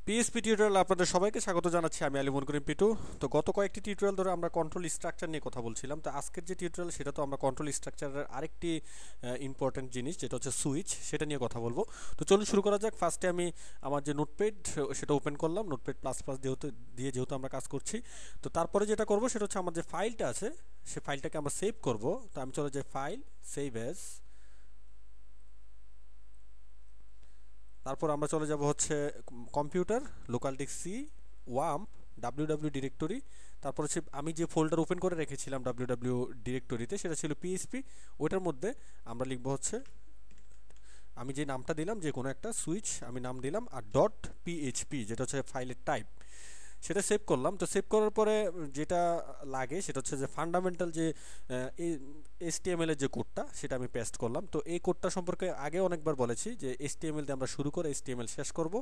PSP tutorial আপনাদের সবাইকে স্বাগত জানাচ্ছি। আমি আলী মনকরিম পিটু। তো গত কয়েকটি টিউটোরিয়াল ধরে আমরা কন্ট্রোল স্ট্রাকচার নিয়ে কথা বলছিলাম। তো আজকের যে টিউটোরিয়াল সেটা তো আমরা কন্ট্রোল স্ট্রাকচারের আরেকটি ইম্পর্টেন্ট জিনিস যেটা হচ্ছে সুইচ, সেটা নিয়ে কথা বলবো। তো চলুন শুরু করা যাক। ফার্স্টে আমি আমার যে নোটপ্যাড সেটা ওপেন করলাম, নোটপ্যাড প্লাস প্লাস যেহেতু আমরা কাজ করছি। তো তারপরে যেটা করব সেটা হচ্ছে আমার যে ফাইলটা আছে সে ফাইলটাকে আমরা সেভ করব। তো আমি চলে যাই ফাইল, সেভ অ্যাজ, তারপর আমরা চলে যাব হচ্ছে কম্পিউটার, লোকাল ডিস্ক সি, ওয়াম্প, ডাব্লিউ ডিরেক্টরি। তারপর হচ্ছে আমি যে ফোল্ডার ওপেন করে রেখেছিলাম ডাব্লিউ ডিরেক্টরিতে সেটা ছিল পিএসপি। ওটার মধ্যে আমরা লিখব হচ্ছে, আমি যে নামটা দিলাম যে কোনো একটা সুইচ আমি নাম দিলাম, আর ডট পিএইচপি যেটা হচ্ছে ফাইলের টাইপ, সেটা সেভ করলাম। তো সেভ করার পরে যেটা লাগে সেটা হচ্ছে যে ফান্ডামেন্টাল যে এইচটিএমএল এর যে কোডটা সেটা আমি পেস্ট করলাম। তো এই কোডটা সম্পর্কে আগে অনেকবার বলেছি যে এইচটিএমএল দিয়ে আমরা শুরু করে এইচটিএমএল শেষ করব।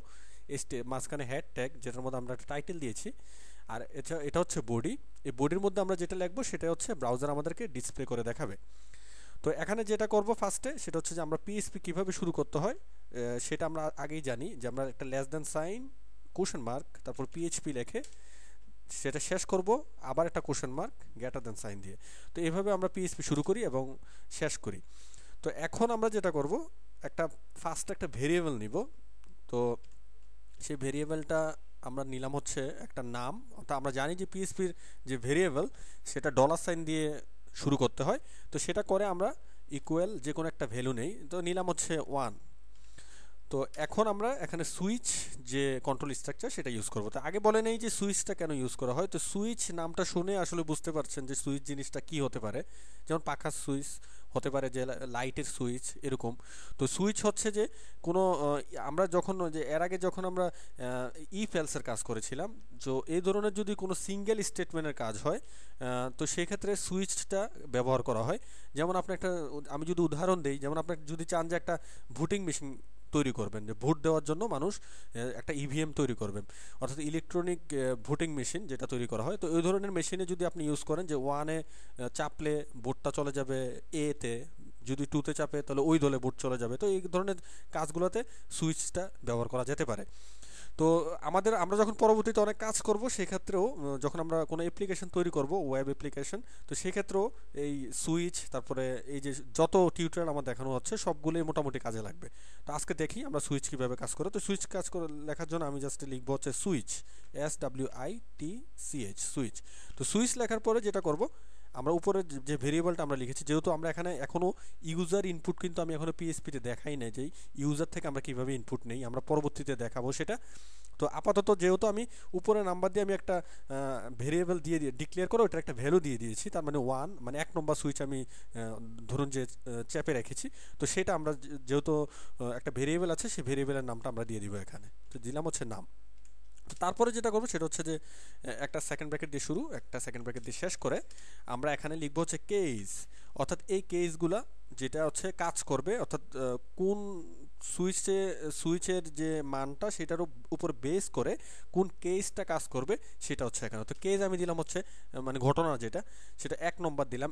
মাঝখানে হ্যাড ট্যাগ যেটার মধ্যে আমরা একটা টাইটেল দিয়েছি, আর এটা হচ্ছে বডি। এই বডির মধ্যে আমরা যেটা লিখবো সেটা হচ্ছে ব্রাউজার আমাদেরকে ডিসপ্লে করে দেখাবে। তো এখানে যেটা করব ফার্স্টে সেটা হচ্ছে যে আমরা পিএসপি কিভাবে শুরু করতে হয় সেটা আমরা আগেই জানি, যে আমরা একটা less than sign, question mark, তারপর পিএইচপি লেখে সেটা শেষ করব, আবার একটা question mark, greater than sign দিয়ে। তো এইভাবে আমরা পিএইচপি শুরু করি এবং শেষ করি। তো এখন আমরা যেটা করব, ফার্স্ট একটা ভেরিয়েবল নিব। তো সেই ভেরিয়েবলটা আমরা নিলাম হচ্ছে একটা নাম। অর্থাৎ আমরা জানি যে পিএইচপির যে ভেরিয়েবল সেটা ডলার সাইন দিয়ে শুরু করতে হয়। তো সেটা করে আমরা ইকুয়াল যে কোনো একটা ভ্যালু নেই, তো নিলাম হচ্ছে 1। তো এখন আমরা এখানে সুইচ যে কন্ট্রোল স্ট্রাকচার সেটা ইউজ করব। তো আগে বলে নেই যে সুইচটা কেন ইউজ করা হয়। তো সুইচ নামটা শুনে আসলে বুঝতে পারছেন যে সুইচ জিনিসটা কি হতে পারে। যেমন পাখার সুইচ হতে পারে, যে লাইটের সুইচ এরকম। তো সুইচ হচ্ছে যে কোনো আমরা যখন যে এর আগে যখন আমরা ইফ এলসের কাজ করেছিলাম, তো এই ধরনের যদি কোনো সিঙ্গেল স্টেটমেন্টের কাজ হয় তো সেই ক্ষেত্রে সুইচটা ব্যবহার করা হয়। যেমন আপনি আমি যদি উদাহরণ দিই, যেমন আপনি যদি চান যে একটা ভোটিং মেশিন তৈরি করবেন, যে ভোট দেওয়ার জন্য মানুষ একটা ইভিএম তৈরি করবেন, অর্থাৎ ইলেকট্রনিক ভোটিং মেশিন যেটা তৈরি করা হয়। তো ওই ধরনের মেশিনে যদি আপনি ইউজ করেন যে ওয়ানে চাপলে ভোটটা চলে যাবে এতে, যদি টুতে চাপে তাহলে ওই দলে ভোট চলে যাবে। তো এই ধরনের কাজগুলোতে সুইচটা ব্যবহার করা যেতে পারে। তো আমরা যখন পরবর্তীতে অনেক কাজ করব সেক্ষেত্রেও যখন আমরা কোনো অ্যাপ্লিকেশন তৈরি করব, ওয়েব অ্যাপ্লিকেশন, তো সেক্ষেত্রেও এই সুইচ, তারপরে এই যে যত টিউটোরিয়াল আমার দেখানো হচ্ছে সবগুলোই মোটামুটি কাজে লাগবে। তো আজকে দেখি আমরা সুইচ কীভাবে কাজ করে। তো সুইচ কাজ করে লেখার জন্য আমি জাস্ট লিখবো হচ্ছে সুইচ, SWITCH, সুইচ। তো সুইচ লেখার পরে যেটা করব, আমরা উপরে যে ভেরিয়েবলটা আমরা লিখেছি, যেহেতু আমরা এখানে এখনও ইউজার ইনপুট কিন্তু আমি এখনও পিএসপিতে দেখাই নাই যে ইউজার থেকে আমরা কিভাবে ইনপুট নেই, আমরা পরবর্তীতে দেখাবো সেটা। তো আপাতত যেহেতু আমি উপরে নাম্বার দিয়ে আমি একটা ভেরিয়েবল দিয়ে ডিক্লেয়ার করে ওটার একটা ভ্যালু দিয়ে দিয়েছি, তার মানে 1, মানে 1 নম্বর সুইচ আমি ধরুন যে চেপে রেখেছি। তো সেটা আমরা যেহেতু একটা ভেরিয়েবল আছে, সেই ভেরিয়েবলের নামটা আমরা দিয়ে দিব এখানে। তো দিলাম হচ্ছে নাম। তো তারপরে যেটা করবো সেটা হচ্ছে যে একটা সেকেন্ড ব্র্যাকেট দিয়ে শুরু, একটা সেকেন্ড ব্র্যাকেট দিয়ে শেষ করে আমরা এখানে লিখবো হচ্ছে কেস। অর্থাৎ এই কেসগুলা যেটা হচ্ছে কাজ করবে, অর্থাৎ কোন সুইচের যে মানটা সেটার উপর বেস করে কোন কেসটা কাজ করবে সেটা হচ্ছে এখানে। তো কেস আমি দিলাম হচ্ছে মানে ঘটনা যেটা, সেটা 1 নম্বর দিলাম।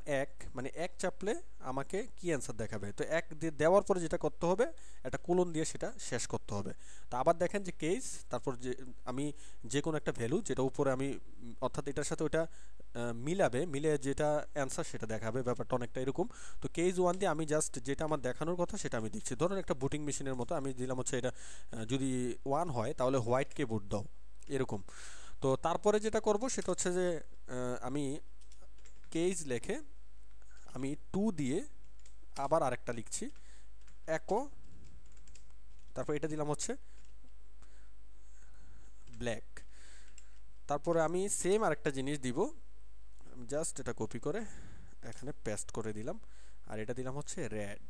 মানে এক চাপলে আমাকে কি অ্যান্সার দেখাবে। তো এক দিয়ে দেওয়ার পরে যেটা করতে হবে, একটা কোলন দিয়ে সেটা শেষ করতে হবে। তো আবার দেখেন যে কেস, তারপর যে আমি যে কোনো একটা ভ্যালু যেটা উপরে আমি অর্থাৎ এটার সাথে ওটা মিলে যেটা অ্যান্সার সেটা দেখাবে, ব্যাপারটা অনেকটা এরকম। তো কেস 1 দিয়ে আমি জাস্ট যেটা আমার দেখানোর কথা সেটা আমি দিচ্ছি। ধরুন একটা ভোটিং মেশিনের মতো আমি দিলাম হচ্ছে এটা যদি 1 হয় তাহলে হোয়াইটকে ভোট দাও, এরকম। তো তারপরে যেটা করব সেটা হচ্ছে যে আমি কেস লেখে আমি 2 দিয়ে আবার আরেকটা লিখছি, একো, তারপর এটা দিলাম হচ্ছে ব্ল্যাক। তারপরে আমি সেম আরেকটা জিনিস দিব, আমি জাস্ট এটা কপি করে এখানে পেস্ট করে দিলাম, আর এটা দিলাম হচ্ছে রেড।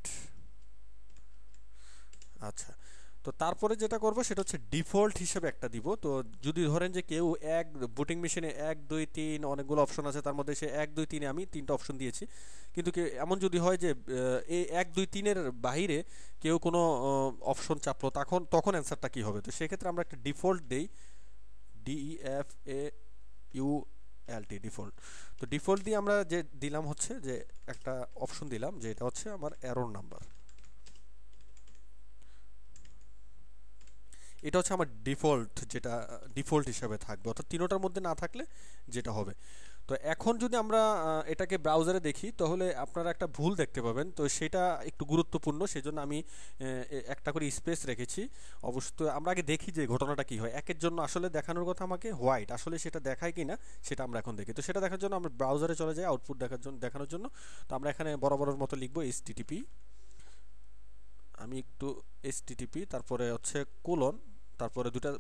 আচ্ছা, তো তারপরে যেটা করব সেটা হচ্ছে ডিফল্ট হিসেবে একটা দিব। তো যদি ধরেন যে কেউ এক ভোটিং মেশিনে 1 2 3 অনেকগুলো অপশন আছে, তার মধ্যে সে 1 2 3 আমি 3টা অপশন দিয়েছি, কিন্তু এমন যদি হয় যে এই 1 2 3-এর বাহিরে কেউ কোনো অপশন চাপলো, তখন অ্যান্সারটা কী হবে। তো সেক্ষেত্রে আমরা একটা ডিফল্ট দেই, DEFAULT, ডিফল্ট। তো ডিফল্ট দিয়ে আমরা যে দিলাম হচ্ছে যে একটা অপশন দিলাম যে এটা হচ্ছে আমার এরর নাম্বার। এটা হচ্ছে আমার ডিফল্ট, যেটা ডিফল্ট হিসাবে থাকবে, অর্থাৎ তিনোটার মধ্যে না থাকলে যেটা হবে। তো এখন যদি আমরা এটাকে ব্রাউজারে দেখি তাহলে আপনারা একটা ভুল দেখতে পাবেন, তো সেটা একটু গুরুত্বপূর্ণ, সেজন্য আমি একটা করে স্পেস রেখেছি। অবশ্য আমরা আগে দেখি যে ঘটনাটা কি হয়। একের জন্য আসলে দেখানোর কথা আমাকে হোয়াইট, আসলে সেটা দেখায় কিনা সেটা আমরা এখন দেখি। তো সেটা দেখার জন্য আমরা ব্রাউজারে চলে যাই আউটপুট দেখানোর জন্য। তো আমরা এখানে বরাবরের মতো লিখবো HTTP, আমি একটু HTTP, তারপরে হচ্ছে কোলন, তারপরে দুটা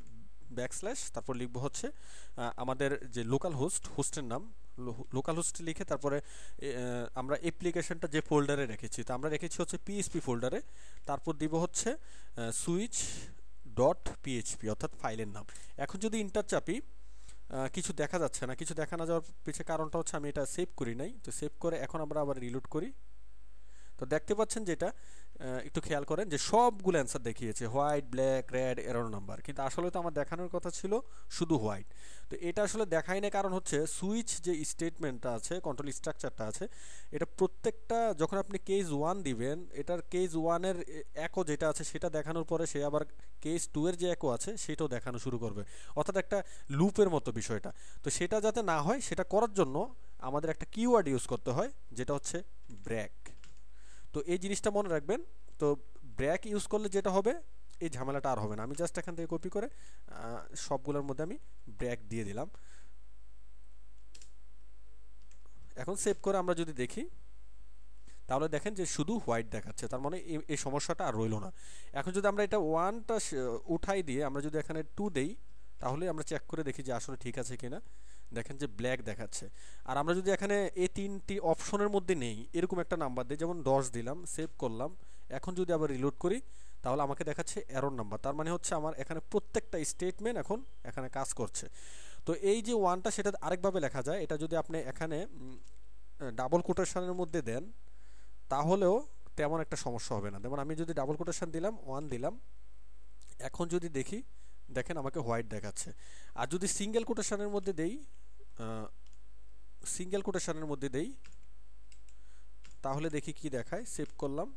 ব্যাকস্ল্যাশ, তারপর লিখবো হচ্ছে আমাদের যে লোকাল হোস্টের নাম, লোকাল হোস্ট লিখে তারপরে আমরা অ্যাপ্লিকেশনটা যে ফোল্ডারে রেখেছি, তো আমরা রেখেছি হচ্ছে PHP ফোল্ডারে। তারপর দিব হচ্ছে সুইচ ডট পিএইচপি, অর্থাৎ ফাইলের নাম। এখন যদি ইন্টার চাপি কিছু দেখা যাচ্ছে না, কিছু দেখা না যাওয়ার পিছনে কারণটা হচ্ছে আমি এটা সেভ করি নাই। তো সেভ করে এখন আমরা আবার রিলোড করি। তো দেখতে পাচ্ছেন যেটা একটু খেয়াল করেন যে সবগুলো অ্যান্সার দেখিয়েছে white, black, red, error number, কিন্তু আসলে তো আমার দেখানোর কথা ছিল শুধু হোয়াইট। তো এটা আসলে দেখাই না, কারণ হচ্ছে সুইচ যে স্টেটমেন্টটা আছে, কন্ট্রোল স্ট্রাকচারটা আছে, এটা প্রত্যেকটা যখন আপনি কেস 1 দিবেন, এটার কেস 1 এর একো যেটা আছে সেটা দেখানোর পরে সে আবার কেস 2 এর যে একো আছে সেটাও দেখানো শুরু করবে, অর্থাৎ একটা লুপের মতো বিষয়টা। তো সেটা যাতে না হয় সেটা করার জন্য আমাদের একটা কিওয়ার্ড ইউজ করতে হয়, যেটা হচ্ছে ব্রেক। তো এই জিনিসটা মনে রাখবেন। তো ব্রেক ইউজ করলে যেটা হবে, এই ঝামেলাটা আর হবে না। আমি জাস্ট এখান থেকে কপি করে সবগুলোর মধ্যে আমি ব্রেক দিয়ে দিলাম। এখন সেভ করে আমরা যদি দেখি তাহলে দেখেন যে শুধু হোয়াইট দেখাচ্ছে, তার মানে এই সমস্যাটা আর রইল না। এখন যদি আমরা এটা 1টা উঠাই দিয়ে আমরা যদি এখানে 2 দেই, তাহলে আমরা চেক করে দেখি যে আসলে ঠিক আছে কিনা। দেখেন যে ব্ল্যাক দেখাচ্ছে। আর আমরা যদি এখানে এই 3টি অপশনের মধ্যে নেই এরকম একটা নাম্বার দিই, যেমন 10 দিলাম, সেভ করলাম, এখন যদি আবার রিলোড করি তাহলে আমাকে দেখাচ্ছে এরর নাম্বার। তার মানে হচ্ছে আমার এখানে প্রত্যেকটা স্টেটমেন্ট এখন এখানে কাজ করছে। তো এই যে 1টা সেটা আরেকভাবে লেখা যায়, এটা যদি আপনি এখানে ডাবল কোটেশনের মধ্যে দেন তাহলেও তেমন একটা সমস্যা হবে না। যেমন আমি যদি ডাবল কোটেশন দিলাম, 1 দিলাম, এখন যদি দেখি দেখেন আমাকে হোয়াইট দেখাচ্ছে। আর যদি সিঙ্গেল কোটেশনের মধ্যে দেই, তাহলে দেখি কি দেখায়। সেভ করলাম,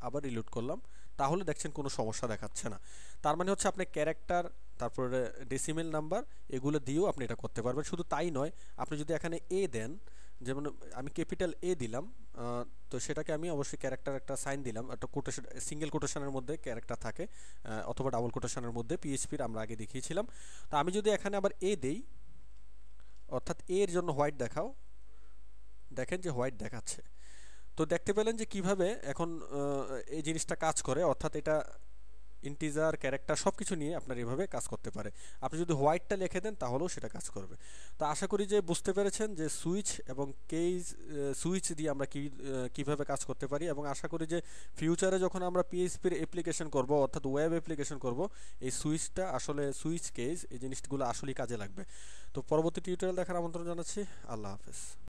আবার রিলোড করলাম, তাহলে দেখছেন কোনো সমস্যা দেখাচ্ছে না। তার মানে হচ্ছে আপনি ক্যারেক্টার, তারপরে ডেসিমেল নাম্বার, এগুলো দিয়েও আপনি এটা করতে পারবেন। শুধু তাই নয়, আপনি যদি এখানে এ দেন, যেমন আমি ক্যাপিটাল এ দিলাম, তো সেটাকে আমি অবশ্যই ক্যারেক্টার একটা সাইন দিলাম, একটা কোটেশন, সিঙ্গেল কোটেশনের মধ্যে ক্যারেক্টার থাকে, অথবা ডাবল কোটেশনের মধ্যে, পিএইচপির আমরা আগে দেখিয়েছিলাম। তো আমি যদি এখানে আবার এ দেই, অর্থাৎ এর জন্য হোয়াইট দেখাও, দেখেন যে হোয়াইট দেখাচ্ছে। তো দেখতে পেলেন যে কিভাবে এখন এই জিনিসটা কাজ করে, অর্থাৎ এটা ইন্টিজার, ক্যারেক্টার সব কিছু নিয়ে আপনার এভাবে কাজ করতে পারে। আপনি যদি হোয়াইটটা লিখে দেন তাহলেও সেটা কাজ করবে। তো আশা করি যে বুঝতে পেরেছেন যে সুইচ এবং কেস, সুইচ দিয়ে আমরা কিভাবে কাজ করতে পারি, এবং আশা করি যে ফিউচারে যখন আমরা পিএইচপির অ্যাপ্লিকেশন করব, অর্থাৎ ওয়েব অ্যাপ্লিকেশন করব, এই সুইচটা আসলে, সুইচ কেস, এই জিনিসগুলো আসলেই কাজে লাগবে। তো পরবর্তী টিউটোরিয়াল দেখার আমন্ত্রণ জানাচ্ছি। আল্লাহ হাফেজ।